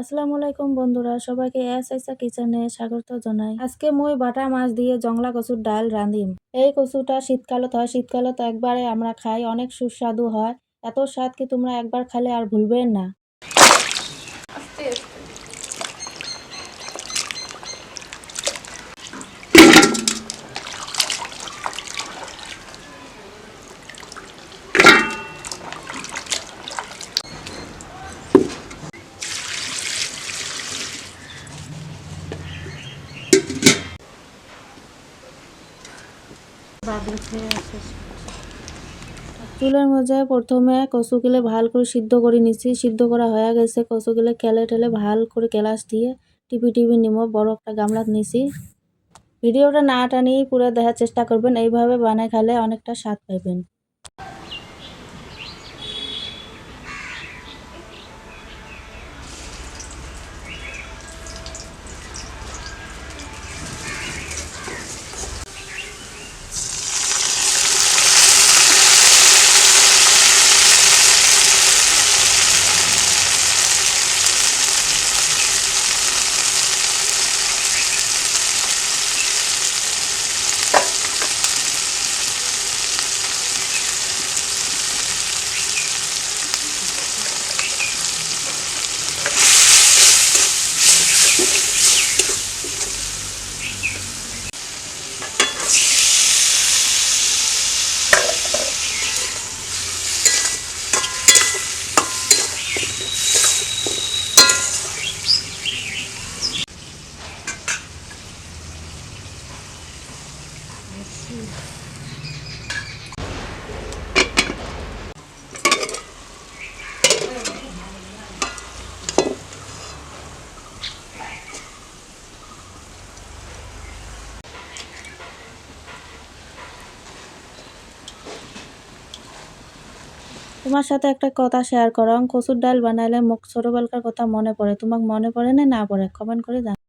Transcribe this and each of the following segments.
আসসালামু আলাইকুম বন্ধুরা, সবাইকে এসএসএ কিচেনে স্বাগত জানাই। আজকে মই বাটা মাছ দিয়ে জংলা কচুর ডাল রাঁধিম। এই কচুটা শীতকালত হয়, শীতকালত একবারে আমরা খাই, অনেক সুস্বাদু হয়। এত স্বাদ কি তোমরা একবার খেলে আর ভুলবেন না। চুলের মধ্যে প্রথমে কচুগুলো ভাল করে সিদ্ধ করে নিচ্ছি। সিদ্ধ করা হয়ে গেছে, কচুগুলো কেলে টেলে ভাল করে গ্যালাস দিয়ে টিপি টিপি নিব। বড় একটা গামলাত নিছি। ভিডিওটা না টানি পুরো দেখার চেষ্টা করবেন, এইভাবে বানায় খেলে অনেকটা স্বাদ পাইবেন। তোমার সাথে একটা কথা শেয়ার করং, কচুর ডাল বানাইলে মোক ছোটবেলাকার কথা মনে পড়ে। তোমাক মনে পড়ে না পড়ে কমেন্ট করে জানাও।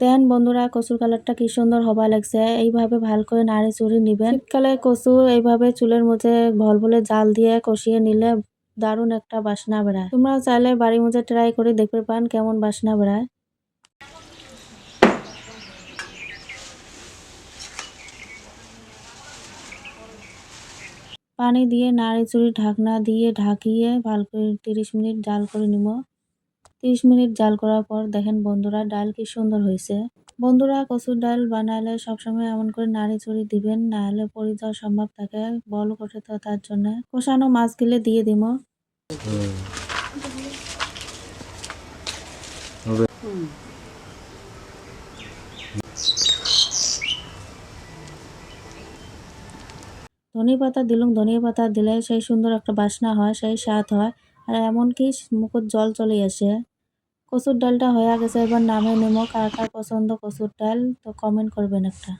দেখেন বন্ধুরা, কচুর কালারটা কি সুন্দর হবা লাগছে। এইভাবে ভাল করে নাড়ি চুড়ি নিবেন। শীতকালে কচু এইভাবে চুলের মধ্যে ভলভলে জাল দিয়ে কষিয়ে নিলে দারুণ একটা বাসনা বেড়ায়। তোমরা চাইলে বাড়ির মধ্যে ট্রাই করে দেখতে পান কেমন বাসনা বেড়ায়। পানি দিয়ে নাড়িচুড়ি ঢাকনা দিয়ে ঢাকিয়ে ভালো করে 30 মিনিট জাল করে নিব। 30 মিনিট জাল করার পর দেখেন বন্ধুরা, ডাল কি সুন্দর হয়েছে। বন্ধুরা, কচুর ডাল বানালে সবসময় এমন করে নাড়িচুড়ি দিবেন, না হলে পড়ে যাওয়ার সম্ভব থাকে। বল ওঠে তো, তার জন্য কষানো মাছ গিলে দিয়ে দিব। ধনিয়া পাতা দিলুম, ধনিয়া পাতা দিলে সেই সুন্দর একটা বাসনা হয়, সেই স্বাদ হয়, আর এমনকি মুখত জল চলে আসে। কচুর ডালটা হয়ে গেছে, এবার নামে নেমো। কার কার পছন্দ কচুর ডাল তো কমেন্ট করবেন একটা।